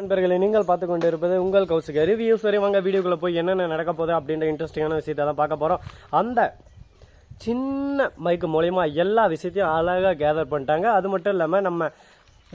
நண்பர்களே, நீங்கள் பார்த்து கொண்டு இருப்பது உங்கள் கௌசிக ரிவ்யூஸ். வரை வாங்க வீடியோக்குள்ள போய் என்னென்ன நடக்க போகுது அப்படின்ற இன்ட்ரெஸ்டிங்கான விஷயத்தை தான் பார்க்க போகிறோம். அந்த சின்ன மைக்கு மூலயமா எல்லா விஷயத்தையும் அழகாக கேதர் பண்ணிட்டாங்க. அது மட்டும் இல்லாமல் நம்ம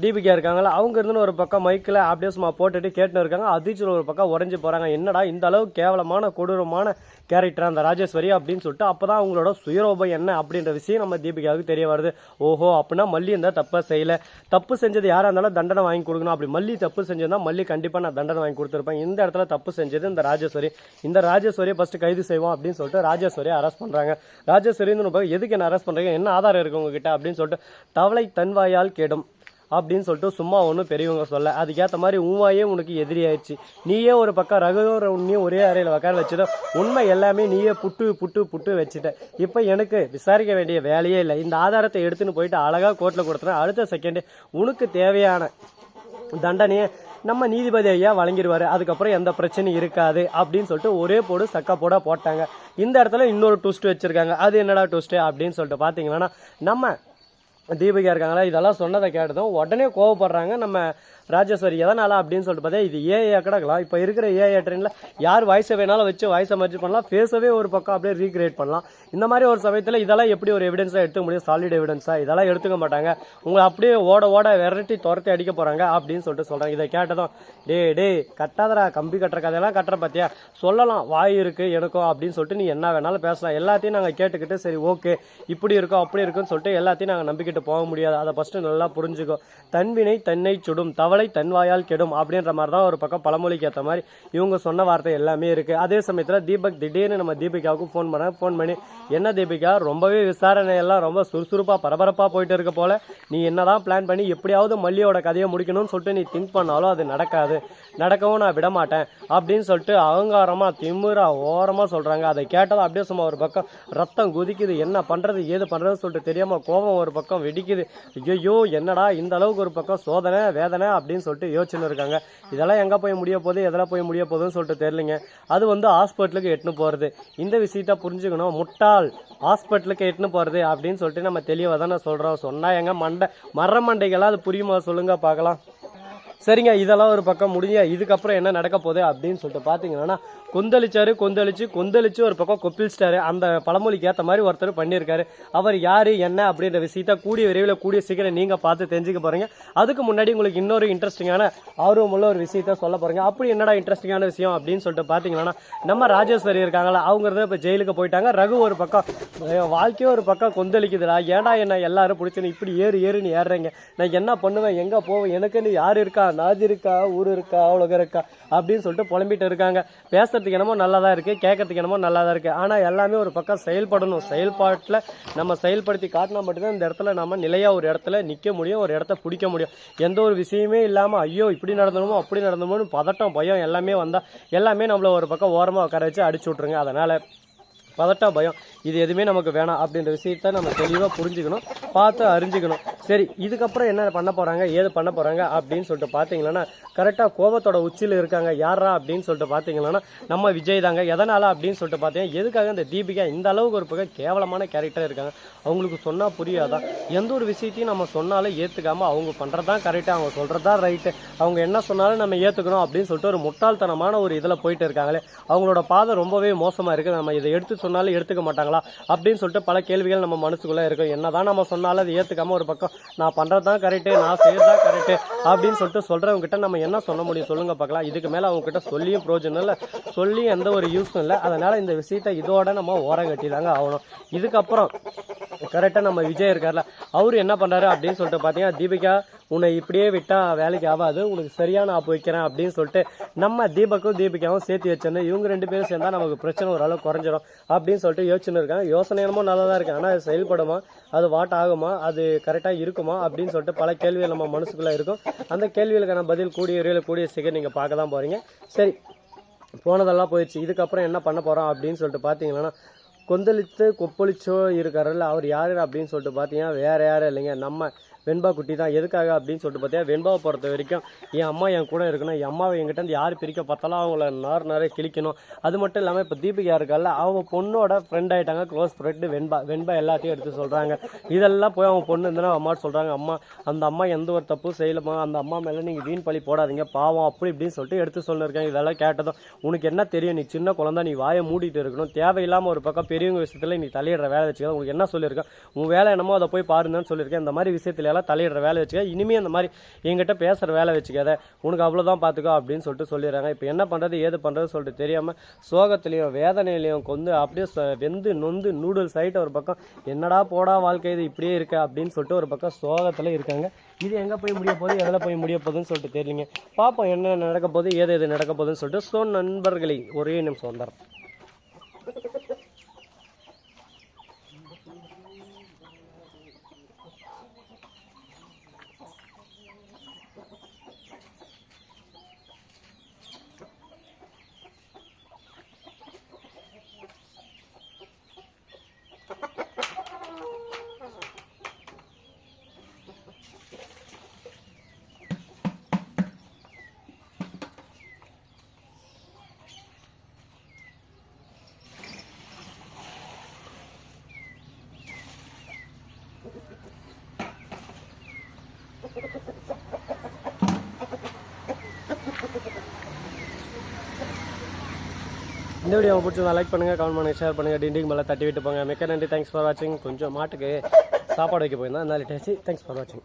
தீபிகா இருக்காங்களா, அவங்க இருந்து ஒரு பக்கம் மைக்கில் அப்படியே சும்மா போட்டுட்டு கேட்டுன்னு இருக்காங்க. அதிர்ச்சியில் ஒரு பக்கம் உறைஞ்சி போகிறாங்க. என்னடா இந்த அளவு கேவலமான கொடூரமான கேரக்டர் அந்த ராஜேஸ்வரி அப்படின்னு சொல்லிட்டு அப்போ தான் அவங்களோட சுயரூபம் என்ன அப்படின்ற விஷயம் நம்ம தீபிகாவுக்கு தெரிய வருது. ஓஹோ, அப்படின்னா மல்லி இருந்தால் தப்பாக செய்யலை, தப்பு செஞ்சது யாராக இருந்தாலும் தண்டனை வாங்கி கொடுக்கணும். அப்படி மல்லி தப்பு செஞ்சதுன்னா மல்லி கண்டிப்பாக நான் தண்டனை வாங்கி கொடுத்துருப்பேன். இந்த இடத்துல தப்பு செஞ்சது இந்த ராஜேஸ்வரி. இந்த ராஜேஸ்வரியை ஃபஸ்ட்டு கைது செய்வோம் அப்படின்னு சொல்லிட்டு ராஜேஸ்வரியை அரெஸ்ட் பண்ணுறாங்க. ராஜேஸ்வரி எதுக்கு என்ன அரெஸ்ட் பண்ணுறீங்க, என்ன ஆதாரம் இருக்குது உங்ககிட்ட அப்படின்னு சொல்லிட்டு தவளை தன்வாயால் கெடும் அப்படின்னு சொல்லிட்டு சும்மா ஒன்றும் பெரியவங்க சொல்ல, அதுக்கேற்ற மாதிரி உண்மையே உனக்கு எதிரி ஆயிடுச்சு. நீயே ஒரு பக்கம் ரகுவர உன்னையும் ஒரே அறையில் உட்கார வச்சுட்ட, உண்மை எல்லாமே நீயே புட்டு புட்டு புட்டு வச்சுட்ட. இப்போ எனக்கு விசாரிக்க வேண்டிய வேலையே இல்லை. இந்த ஆதாரத்தை எடுத்துன்னு போயிட்டு அழகாக கோர்ட்டில் கொடுத்துறேன். அடுத்த செகண்டு உனக்கு தேவையான தண்டனையை நம்ம நீதிபதி ஐயா வழங்கிடுவார். அதுக்கப்புறம் எந்த பிரச்சனையும் இருக்காது அப்படின்னு சொல்லிட்டு ஒரே போடு சக்கா போட போட்டாங்க. இந்த இடத்துல இன்னொரு ட்விஸ்ட் வச்சுருக்காங்க. அது என்னடா ட்விஸ்ட்டு அப்படின்னு சொல்லிட்டு பார்த்தீங்கன்னா, நம்ம தீபிகா இருக்காங்களா, இதெல்லாம் சொன்னதை கேட்டதும் உடனே கோவப்படுறாங்க நம்ம ராஜேஸ்வரி. எதனால அப்படின்னு சொல்லிட்டு பார்த்தா, இது ஏஐ கிடக்கலாம். இப்போ இருக்கிற ஏஐ ட்ரெயினில் யார் வாய்ஸை வேணாலும் வச்சு வாய்ஸை மர்ஜ் பண்ணலாம், ஃபேஸவே ஒரு பக்கம் அப்படியே ரீக்ரியேட் பண்ணலாம். இந்த மாதிரி ஒரு சமயத்தில் இதெல்லாம் எப்படி ஒரு எவிடன்ஸாக எடுத்துக்க முடியும், சாலிட் எவிடன்ஸாக இதெல்லாம் எடுத்துக்க மாட்டாங்க. உங்களை அப்படியே ஓட விரட்டி துரத்தி அடிக்க போகிறாங்க அப்படின்னு சொல்லிட்டு சொல்கிறாங்க. இதை கேட்டதும் டே கட்டாதரா, கம்பி கட்டுற கதையெல்லாம் கட்டுற பார்த்தியா, சொல்லலாம் வாய் இருக்குது எனக்கும் அப்படின்னு சொல்லிட்டு நீ என்ன வேணாலும் பேசலாம். எல்லாத்தையும் நாங்கள் கேட்டுக்கிட்டு சரி ஓகே இப்படி இருக்கோம் அப்படி இருக்குன்னு சொல்லிட்டு எல்லாத்தையும் நாங்கள் நம்பிக்கிட்டு போக முடியாது. அதை ஃபஸ்ட்டு நல்லா புரிஞ்சுக்கோ. தன்வினை தன்னை சுடும், தவளை தன்வாயால் கெடும் அப்படின்ற மாதிரி தான் ஒரு பக்கம் பழமொழிக்கு ஏற்ற மாதிரி இவங்க சொன்ன வார்த்தை எல்லாமே இருக்கு. அதே சமயத்தில் தீபக் திடீர்னு நம்ம தீபிகாவுக்கு ஃபோன் பண்ணி, என்ன தீபிகா ரொம்பவே விசாரணை எல்லாம் ரொம்ப சுறுசுறுப்பாக பரபரப்பாக போயிட்டு இருக்க போல, நீ என்னதான் பிளான் பண்ணி எப்படியாவது மல்லியோட கதையை முடிக்கணும்னு சொல்லிட்டு நீ திங்க் பண்ணாலும் அது நடக்காது, நடக்கவும் நான் விட மாட்டேன் அப்படின்னு சொல்லிட்டு அகங்காரமாக திமுறா ஓரமாக சொல்கிறாங்க. அதை கேட்டதும் அப்படியே சும்மா ஒரு பக்கம் ரத்தம் குதிக்குது. என்ன பண்ணுறது ஏது பண்ணுறதுன்னு சொல்லிட்டு தெரியாமல் கோபம் ஒரு பக்கம் வெடிக்குது. ஐயோ என்னடா இந்த அளவுக்கு ஒரு பக்கம் சோதனை வேதனை அப்படின்னு சொல்லிட்டு யோசிச்சுன்னு இருக்காங்க. இதெல்லாம் எங்கே போய் முடிய போகுது எதெல்லாம் போய் முடிய போகுதுன்னு சொல்லிட்டு தெரியலைங்க. அது ஹாஸ்பிட்டலுக்கு எட்டுன்னு போகிறது. இந்த விஷயத்த புரிஞ்சுக்கணும். முட்டாள் ஹாஸ்பிட்டலுக்கு எட்டுன்னு போகிறது அப்படின்னு சொல்லிட்டு நம்ம தெளிவாக தானே சொல்கிறோம். சொன்னால் எங்க மர மண்டைகளாக அது புரியுமா சொல்லுங்க பார்க்கலாம். சரிங்க, இதெல்லாம் ஒரு பக்கம் முடிஞ்ச இதுக்கப்புறம் என்ன நடக்க போகுது அப்படின்னு சொல்லிட்டு பார்த்தீங்கன்னா, கொந்தளிச்சு ஒரு பக்கம் கொப்பிள்ஸ்டாரு. அந்த பழமொழிக்கு ஏற்ற மாதிரி ஒருத்தர் பண்ணியிருக்காரு. அவர் யார் என்ன அப்படின்ற விஷயத்த கூடிய விரைவில் கூடிய சீக்கிரம் நீங்கள் பார்த்து தெரிஞ்சுக்க போகிறீங்க. அதுக்கு முன்னாடி உங்களுக்கு இன்னொரு இன்ட்ரெஸ்டிங்கான ஆர்வமுள்ள ஒரு விஷயத்த சொல்ல போகிறீங்க. அப்படி என்னடா இன்ட்ரெஸ்டிங்கான விஷயம் அப்படின்னு சொல்லிட்டு பார்த்தீங்கன்னா, நம்ம ராஜேஸ்வரி இருக்காங்களா, அவங்க இப்போ ஜெயிலுக்கு போயிட்டாங்க. ரகு ஒரு பக்கம் வாழ்க்கையே ஒரு பக்கம் கொந்தளிக்குதுடா, ஏன்டா என்ன எல்லாரும் பிடிச்சின்னு இப்படி ஏறுன்னு ஏறுறீங்க, நான் என்ன பண்ணுவேன் எங்கே போவேன், எனக்குன்னு யார் இருக்கா, நாஜி இருக்கா, ஊர் இருக்கா, உலகம் இருக்கா அப்படின்னு சொல்லிட்டு புலம்பிட்டு இருக்காங்க. பேசுறதுக்கு என்னமோ நல்லா தான் இருக்குது, கேட்கறதுக்கு என்னமோ நல்லா தான் இருக்குது. ஆனால் எல்லாமே ஒரு பக்கம் செயல்படணும். செயல்பாட்டில் நம்ம செயல்படுத்தி காட்டினா மட்டும்தான் இந்த இடத்துல நம்ம நிலையாக ஒரு இடத்துல நிற்க முடியும், ஒரு இடத்த பிடிக்க முடியும். எந்த ஒரு விஷயமே இல்லாமல் ஐயோ இப்படி நடந்தணுமோ அப்படி நடந்தணுமோ பதட்டம் பயம் எல்லாமே வந்தால் எல்லாமே நம்மளை ஒரு பக்கம் ஓரமாக உட்கார வச்சு அடிச்சு விட்ருங்க. அதனால் பதட்டம் பயம் இது எதுவுமே நமக்கு வேணாம் அப்படின்ற விஷயத்த நம்ம தெளிவாக புரிஞ்சுக்கணும், பார்த்து அறிஞ்சிக்கணும். சரி, இதுக்கப்புறம் என்ன பண்ண போகிறாங்க ஏது பண்ண போகிறாங்க அப்படின்னு சொல்லிட்டு பார்த்தீங்கன்னா, கரெக்டாக கோபத்தோட உச்சியில் இருக்காங்க. யாரா அப்படின்னு சொல்லிட்டு பார்த்தீங்கன்னா நம்ம விஜய் தாங்க. எதனால் அப்படின்னு சொல்லிட்டு பார்த்தீங்கன்னா, எதுக்காக இந்த தீபிகா இந்த அளவுக்கு ஒரு பக்கம் கேவலமான கேரக்டர் இருக்காங்க. அவங்களுக்கு சொன்னால் புரியாதான், எந்த ஒரு விஷயத்தையும் நம்ம சொன்னாலும் ஏற்றுக்காமல் அவங்க பண்ணுறது தான் கரெக்டாக, அவங்க சொல்கிறது தான் ரைட்டு, அவங்க என்ன சொன்னாலும் நம்ம ஏற்றுக்கணும் அப்படின்னு சொல்லிட்டு ஒரு முட்டாள்தனமான ஒரு இதில் போயிட்டு இருக்காங்களே. அவங்களோட பாதை ரொம்பவே மோசமாக இருக்குது. நம்ம இதை எடுத்து சொன்னாலும் எடுத்துக்க மாட்டாங்களா அப்படின்னு சொல்லிட்டு பல கேள்விகள் நம்ம மனசுக்குள்ளே இருக்கும். என்னதான் நம்ம சொன்னாலும் அதை ஏற்றுக்காமல் ஒரு பக்கம் நான் பண்ணுறது தான் கரெக்டு, நான் செய்யறது தான் கரெக்டு அப்படின்னு சொல்லிட்டு சொல்கிறவங்க கிட்ட நம்ம என்ன சொல்ல முடியும் சொல்லுங்க பார்க்கலாம். இதுக்கு மேலே அவங்க கிட்ட சொல்லியும் பிரோஜனம் இல்லை, சொல்லி எந்த ஒரு யூஸும் இல்லை. அதனால் இந்த விஷயத்தை இதோட நம்ம ஓரம் கட்டி தாங்க ஆகணும். இதுக்கப்புறம் கரெக்டாக நம்ம விஜய் இருக்கார்ல, அவர் என்ன பண்ணுறாரு அப்படின்னு சொல்லிட்டு பார்த்தீங்கன்னா, தீபிகா உன்னை இப்படியே விட்டால் வேலைக்கு ஆகாது, உனக்கு சரியான ஆப்பு வைக்கிறேன் அப்படின்னு சொல்லிட்டு நம்ம தீபிகாவும் சேர்த்து வச்சிருந்து இவங்க ரெண்டு பேரும் சேர்ந்தால் நமக்கு பிரச்சனை ஓரளவு குறைஞ்சிடும் அப்படின்னு சொல்லிட்டு யோசிச்சுன்னு இருக்காங்க. யோசனை என்னமோ நல்லா தான் இருக்கு, ஆனால் அது செயல்படுமா, அது வாட் ஆகுமா, அது கரெக்டாக இருக்குமா அப்படின்னு சொல்லிட்டு பல கேள்விகள் நம்ம மனசுக்குள்ளே இருக்கும். அந்த கேள்விகளுக்கான பதில் கூடிய சீக்கிரம் நீங்கள் பார்க்க தான் போகிறீங்க. சரி, போனதெல்லாம் போயிடுச்சு. இதுக்கப்புறம் என்ன பண்ண போகிறோம் அப்படின்னு சொல்லிட்டு பார்த்தீங்கன்னா, கொந்தளித்து கொப்பளிச்சோ இருக்காருல்ல, அவர் யார் அப்படின்னு சொல்லிட்டு பார்த்தீங்கன்னா வேறு யாரும் இல்லைங்க, நம்ம வெண்பா குட்டி தான். எதுக்காக அப்படின்னு சொல்லிட்டு பார்த்தா, வெண்பாவை பொறுத்த வரைக்கும் என் அம்மா என் கூட இருக்கணும், என் அம்மாவை என்கிட்ட இருந்து யார் பிரிக்க பார்த்தாலும் அவங்கள நிறைய கிழிக்கணும். அது மட்டும் இல்லாமல் இப்போ தீபிகா இருக்கால, அவங்க பொண்ணோட ஃப்ரெண்ட் ஆகிட்டாங்க, க்ளோஸ் ஃப்ரெண்டு வெண்பா எல்லாத்தையும் எடுத்து சொல்கிறாங்க. இதெல்லாம் போய் அவங்க பொண்ணு இருந்தனா அம்மா சொல்கிறாங்க, அம்மா அந்த அம்மா எந்த ஒரு தப்பும் செய்யலமா, அந்த அம்மா மேலே நீங்கள் வீண் பழி போடாதீங்க பாவம் அப்படி இப்படின்னு சொல்லிட்டு எடுத்து சொல்லியிருக்காங்க. இதெல்லாம் கேட்டதும் உனக்கு என்ன தெரியும், நீ சின்ன குழந்தை, நீ வாயை மூடிட்டு இருக்கணும், தேவையில்லாமல் ஒரு பக்கம் பெரியவங்க விஷயத்தில் நீ தலையிடுற வேலை வச்சுக்க, உங்களுக்கு என்ன சொல்லியிருக்கேன், உன் வேலை என்னமோ அதை போய் பாருங்கன்னு சொல்லியிருக்கேன். இந்த மாதிரி விஷயத்துல எல்லாம் தலையிடுற வேலை வச்சுக்க, இனிமேல் இந்த மாதிரி என்கிட்ட பேசுகிற வேலை வச்சுக்காத, உனக்கு அவ்வளோதான் பார்த்துக்கோ அப்படின்னு சொல்லிட்டு சொல்லிடுறாங்க. இப்போ என்ன பண்ணுறது ஏது பண்ணுறது சொல்லிட்டு தெரியாமல் சோகத்துலேயும் வேதனையிலையும் அப்படியே வெந்து நொந்து நூடுல்ஸ் ஆகிட்டு ஒரு பக்கம் என்னடா போடா வாழ்க்கை இது இப்படியே இருக்க அப்படின்னு சொல்லிட்டு ஒரு பக்கம் சோகத்தில் இருக்காங்க. இது எங்கே போய் முடிய போகுது, எதில் போய் முடிய போகுதுன்னு சொல்லிட்டு தெரியலிங்க. பார்ப்போம் என்ன நடக்க போகுது, எது நடக்க போகுதுன்னு சொல்லிட்டு. ஸோ நண்பர்களே, ஒரே நிமிஷம் வந்துடுறேன். இந்த வீடியோ பிடிச்சிருந்தா லைக் பண்ணுங்கள், கமெண்ட் பண்ணுங்கள், ஷேர் பண்ணுங்கள், டிண்டிங் மேலே தட்டி விட்டு போங்க. மிக்க நன்றி, தேங்க்ஸ் ஃபார் வாட்சிங். கொஞ்சம் மாட்டுக்கு சாப்பாடு வைக்க போயிருந்தேன், அதனால லேட்டாச்சு. தேங்க்ஸ் ஃபார் வாட்சிங்.